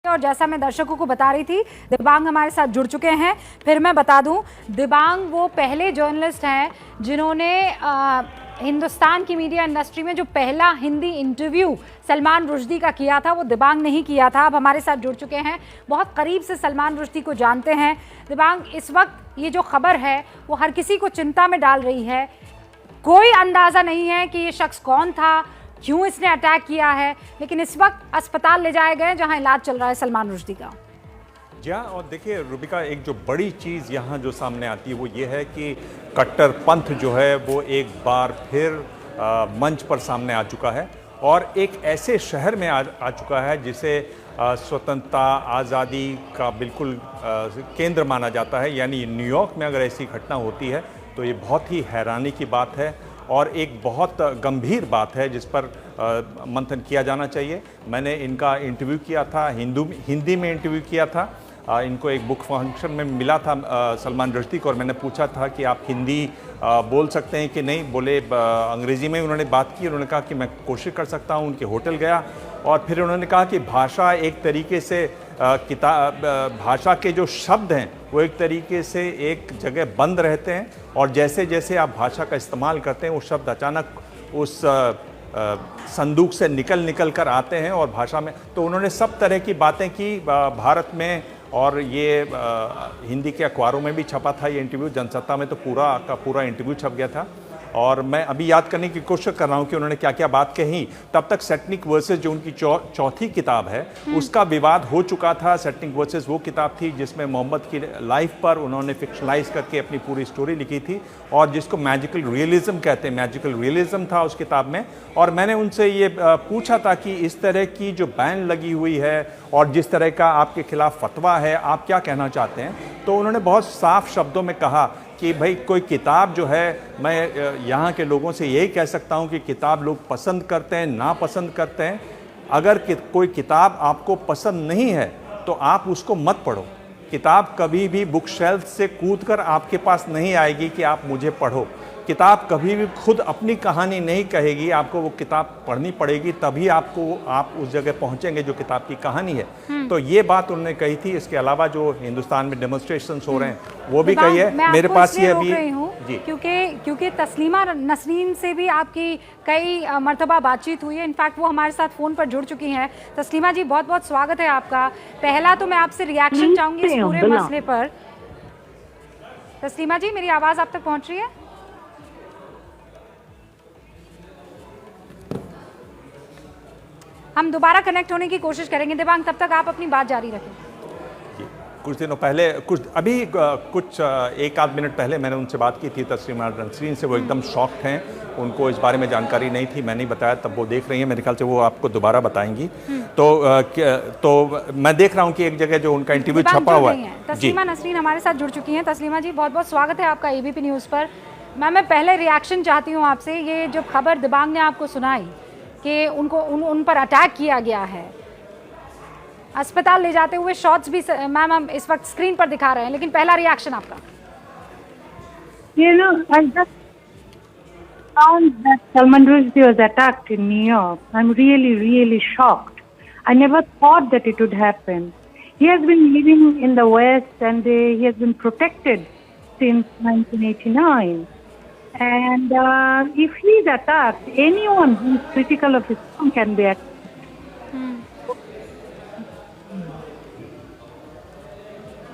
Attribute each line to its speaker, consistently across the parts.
Speaker 1: और जैसा मैं दर्शकों को बता रही थी, दिबांग हमारे साथ जुड़ चुके हैं। फिर मैं बता दूं, दिबांग वो पहले जर्नलिस्ट हैं जिन्होंने हिंदुस्तान की मीडिया इंडस्ट्री में जो पहला हिंदी इंटरव्यू सलमान रुश्दी का किया था, वो दिबांग ने ही किया था। अब हमारे साथ जुड़ चुके हैं, बहुत करीब से सलमान रुश्दी को जानते हैं। दिबांग, इस वक्त ये जो खबर है वो हर किसी को चिंता में डाल रही है। कोई अंदाज़ा नहीं है कि ये शख्स कौन था, क्यों इसने अटैक किया है, लेकिन इस वक्त अस्पताल ले जाए गए जहां इलाज चल रहा है सलमान रुश्दी का।
Speaker 2: जी हाँ, और देखिए रूबिका, एक जो बड़ी चीज़ यहाँ जो सामने आती है वो ये है कि कट्टरपंथ जो है वो एक बार फिर मंच पर सामने आ चुका है और एक ऐसे शहर में आ चुका है जिसे स्वतंत्रता आज़ादी का बिल्कुल केंद्र माना जाता है। यानी न्यूयॉर्क में अगर ऐसी घटना होती है तो ये बहुत ही हैरानी की बात है और एक बहुत गंभीर बात है जिस पर मंथन किया जाना चाहिए। मैंने इनका इंटरव्यू किया था, हिंदी में इंटरव्यू किया था। इनको एक बुक फंक्शन में मिला था सलमान रुश्दी को और मैंने पूछा था कि आप हिंदी बोल सकते हैं कि नहीं। बोले अंग्रेज़ी में उन्होंने बात की। उन्होंने कहा कि मैं कोशिश कर सकता हूँ। उनके होटल गया और फिर उन्होंने कहा कि भाषा एक तरीके से भाषा के जो शब्द हैं वो एक तरीके से एक जगह बंद रहते हैं और जैसे जैसे आप भाषा का इस्तेमाल करते हैं वो शब्द अचानक उस संदूक से निकल कर आते हैं और भाषा में। तो उन्होंने सब तरह की बातें की भारत में और ये हिंदी के अखबारों में भी छपा था ये इंटरव्यू। जनसत्ता में तो पूरा का पूरा इंटरव्यू छप गया था और मैं अभी याद करने की कोशिश कर रहा हूँ कि उन्होंने क्या क्या बात कही। तब तक सेटनिक वर्सेस जो उनकी चौथी किताब है उसका विवाद हो चुका था। सेटनिक वर्सेस वो किताब थी जिसमें मोहम्मद की लाइफ पर उन्होंने फिक्शनलाइज करके अपनी पूरी स्टोरी लिखी थी और जिसको मैजिकल रियलिज्म कहते हैं। मैजिकल रियलिज्म था उस किताब में और मैंने उनसे ये पूछा था कि इस तरह की जो बैन लगी हुई है और जिस तरह का आपके खिलाफ फतवा है, आप क्या कहना चाहते हैं। तो उन्होंने बहुत साफ शब्दों में कहा कि भाई कोई किताब जो है, मैं यहाँ के लोगों से यही कह सकता हूँ कि किताब लोग पसंद करते हैं, ना पसंद करते हैं। अगर कोई किताब आपको पसंद नहीं है तो आप उसको मत पढ़ो। किताब कभी भी बुक शेल्फ से कूदकर आपके पास नहीं आएगी कि आप मुझे पढ़ो। किताब कभी भी खुद अपनी कहानी नहीं कहेगी, आपको वो किताब पढ़नी पड़ेगी तभी आप उस जगह पहुंचेंगे जो किताब की कहानी है। तो ये बात उन्होंने कही थी। इसके अलावा जो हिंदुस्तान में डेमोन्स्ट्रेशंस हो रहे हैं वो भी कही है। मेरे पास ये अभी
Speaker 1: जी, क्योंकि तस्लीमा नसरीन से भी आपकी कई मर्तबा बातचीत हुई है। इनफैक्ट वो हमारे साथ फ़ोन पर जुड़ चुकी हैं। तस्लीमा जी, बहुत बहुत स्वागत है आपका। पहला तो मैं आपसे रिएक्शन चाहूँगी इस पूरे मसले पर। तस्लीमा जी, मेरी आवाज़ आप तक पहुँच रही है? हम दोबारा कनेक्ट होने की कोशिश करेंगे। दिबांग, तब तक आप अपनी बात जारी रखें।
Speaker 2: कुछ दिनों पहले कुछ एक आध मिनट पहले मैंने उनसे बात की थी, तस्लीमा नसरीन से। वो एकदम शॉक्ड हैं, उनको इस बारे में जानकारी नहीं थी, मैं नहीं बताया, तब वो देख रही हैं। मेरे ख्याल से वो आपको दोबारा बताएंगी। तो मैं देख रहा हूँ कि एक जगह जो उनका इंटरव्यू छपा हुआ है।
Speaker 1: तस्लीमा नसरीन हमारे साथ जुड़ चुकी हैं। तस्लीमा जी, बहुत बहुत स्वागत है आपका एबीपी न्यूज़ पर। मैं पहले रिएक्शन चाहती हूँ आपसे। ये जब खबर दिबांग ने आपको सुनाई कि उन पर अटैक किया गया है, अस्पताल ले जाते हुए शॉट्स भी मैम हम इस वक्त स्क्रीन पर दिखा रहे हैं, लेकिन पहला रिएक्शन आपका।
Speaker 3: You know, I just found that Salman Rushdie was attacked in New York. I'm really, really shocked. I never thought that it would happen. He has been living in the West and he has been protected since 1989. And if he is attacked, anyone who is critical of Islam can be attacked.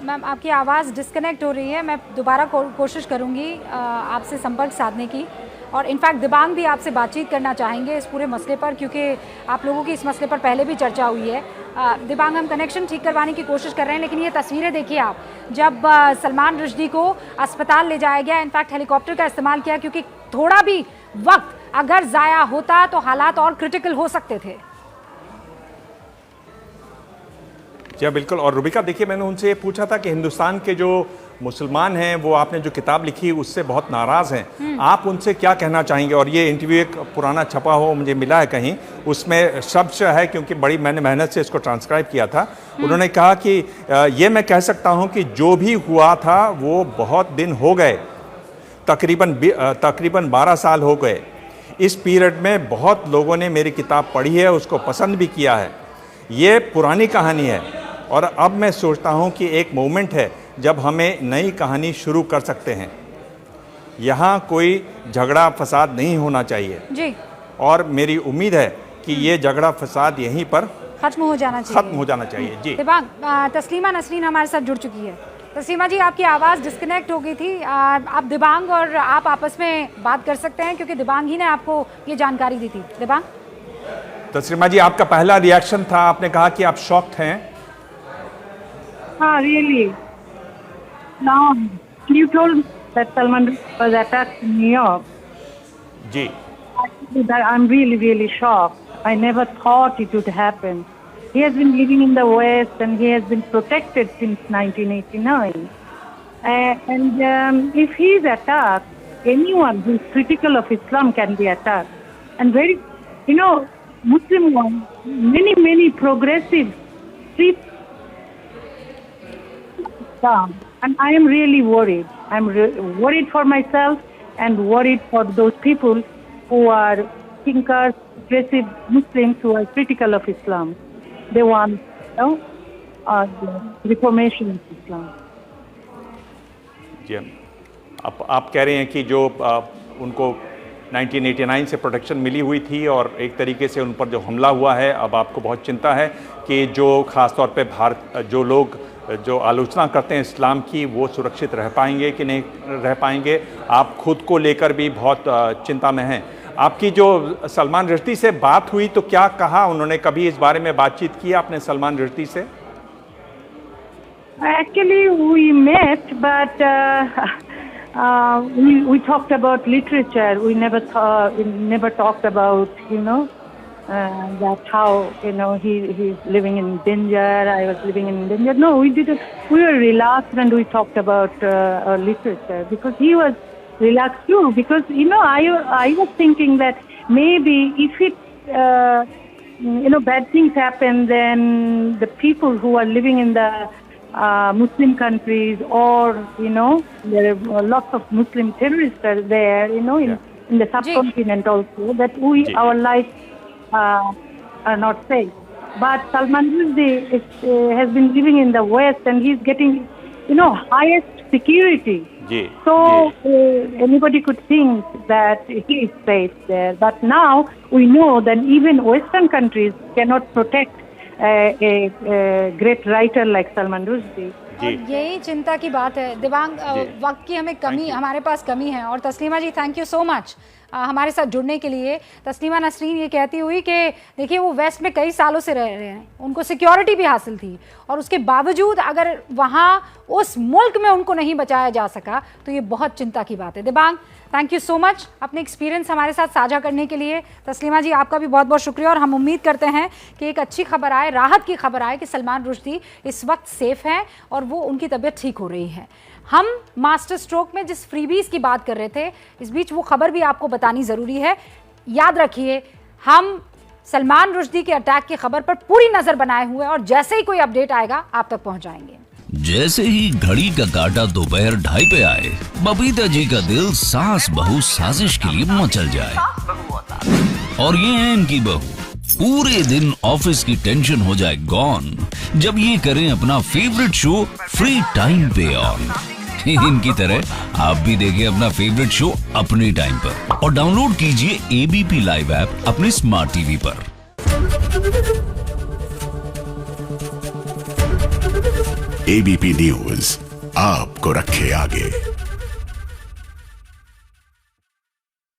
Speaker 1: Ma'am, आपकी आवाज़ disconnect हो रही है। मैं दोबारा कोशिश करूंगी आपसे संपर्क साधने की और इनफैक्ट दिबांग भी आपसे बातचीत करना चाहेंगे इस पूरे मसले पर, क्योंकि आप लोगों की इस मसले पर पहले भी चर्चा हुई है। दिबांग, हम कनेक्शन ठीक करवाने की कोशिश कर रहे हैं, लेकिन ये तस्वीरें देखिए आप, जब सलमान रुश्दी को अस्पताल ले जाया गया, इनफैक्ट हेलीकॉप्टर का इस्तेमाल किया, क्योंकि थोड़ा भी वक्त अगर ज़ाया होता तो हालात और क्रिटिकल हो सकते थे।
Speaker 2: जी बिल्कुल। और रूबिका, देखिए, मैंने उनसे ये पूछा था कि हिंदुस्तान के जो मुसलमान हैं वो आपने जो किताब लिखी उससे बहुत नाराज़ हैं, आप उनसे क्या कहना चाहेंगे। और ये इंटरव्यू एक पुराना छपा हो मुझे मिला है कहीं, उसमें शब्द है, क्योंकि बड़ी मैंने मेहनत से इसको ट्रांसक्राइब किया था। उन्होंने कहा कि ये मैं कह सकता हूँ कि जो भी हुआ था वो बहुत दिन हो गए, तकरीबन 12 साल हो गए। इस पीरियड में बहुत लोगों ने मेरी किताब पढ़ी है, उसको पसंद भी किया है। ये पुरानी कहानी है। और अब मैं सोचता हूँ कि एक मोमेंट है जब हमें नई कहानी शुरू कर सकते हैं। यहाँ कोई झगड़ा फसाद नहीं होना चाहिए
Speaker 1: जी,
Speaker 2: और मेरी उम्मीद है कि ये झगड़ा फसाद यहीं पर
Speaker 1: खत्म हो जाना चाहिए।
Speaker 2: खत्म हो जाना चाहिए। जी,
Speaker 1: दिबांग, तस्लीमा नसरीन हमारे साथ जुड़ चुकी है। तस्लीमा जी, आपकी आवाज़ डिस्कनेक्ट हो गई थी। आप दिबांग और आप आपस में बात कर सकते हैं क्योंकि दिबांग ही ने आपको ये जानकारी दी थी। दिबांग,
Speaker 2: तस्लीमा जी, आपका पहला रिएक्शन था, आपने कहा कि आप शॉक्ड हैं।
Speaker 3: Ah, really? Now, you told that Salman was attacked in New York.
Speaker 2: Ji,
Speaker 3: That I'm really, really shocked. I never thought it would happen. He has been living in the West and he has been protected since 1989. And if he is attacked, anyone who is critical of Islam can be attacked. And very, Muslim ones, many progressive street Islam. And I am really worried. I'm worried for myself and worried for those people who are thinkers, progressive Muslims who are critical of Islam. They want, the reformation of Islam.
Speaker 2: जी, आप कह रहे हैं कि जो उनको 1989 से protection मिली हुई थी और एक तरीके से उन पर जो हमला हुआ है, अब आपको बहुत चिंता है कि जो ख़ास तौर पे जो लोग जो आलोचना करते हैं इस्लाम की, वो सुरक्षित रह पाएंगे कि नहीं रह पाएंगे। आप खुद को लेकर भी बहुत चिंता में हैं। आपकी जो सलमान रुश्दी से बात हुई तो क्या कहा उन्होंने? कभी इस बारे में बातचीत की आपने सलमान रुश्दी से?
Speaker 3: Actually, we met, but we talked about literature. We never talked about, that how, he's living in danger, I was living in danger. No, we didn't. We were relaxed and we talked about literature because he was relaxed too. Because, I was thinking that maybe if it, bad things happen, then the people who are living in the Muslim countries or, there are lots of Muslim terrorists are there, in the subcontinent also, that our lives are not safe. But Salman Rushdie has been living in the West and he's getting, highest security. So anybody could think that he is safe there. But now we know that even Western countries cannot protect a great writer like Salman Rushdie.
Speaker 1: यही चिंता की बात है। दिबांग, वक्त की हमारे पास कमी है। और तस्लीमा जी, थैंक यू सो मच हमारे साथ जुड़ने के लिए। तस्लीमा नसरीन ये कहती हुई कि देखिए, वो वेस्ट में कई सालों से रह रहे हैं, उनको सिक्योरिटी भी हासिल थी, और उसके बावजूद अगर वहाँ उस मुल्क में उनको नहीं बचाया जा सका तो ये बहुत चिंता की बात है। Dibang, thank you so much अपने एक्सपीरियंस हमारे साथ साझा करने के लिए। तस्लीमा जी, आपका भी बहुत बहुत शुक्रिया, और हम उम्मीद करते हैं कि एक अच्छी खबर आए, राहत की खबर आए कि सलमान रुश्दी इस वक्त सेफ हैं और वो उनकी तबीयत ठीक हो रही है। हम मास्टर स्ट्रोक में जिस फ्रीबीज की बात कर रहे थे, इस बीच वो खबर भी आपको बतानी ज़रूरी है। याद रखिए, हम सलमान रुश्दी के अटैक की खबर पर पूरी नज़र बनाए हुए हैं और जैसे ही कोई अपडेट आएगा आप तक पहुंचाएंगे।
Speaker 4: जैसे ही घड़ी का काटा दोपहर 2:30 पे आए, बबीता जी का दिल सास बहू साजिश के लिए मचल जाए। और ये है इनकी बहू, पूरे दिन ऑफिस की टेंशन हो जाए गॉन जब ये करें अपना फेवरेट शो फ्री टाइम पे ऑन। इनकी तरह आप भी देखिए अपना फेवरेट शो अपने टाइम पर और डाउनलोड कीजिए एबीपी लाइव ऐप अपने स्मार्ट टीवी पर।
Speaker 5: एबीपी न्यूज आपको रखे आगे।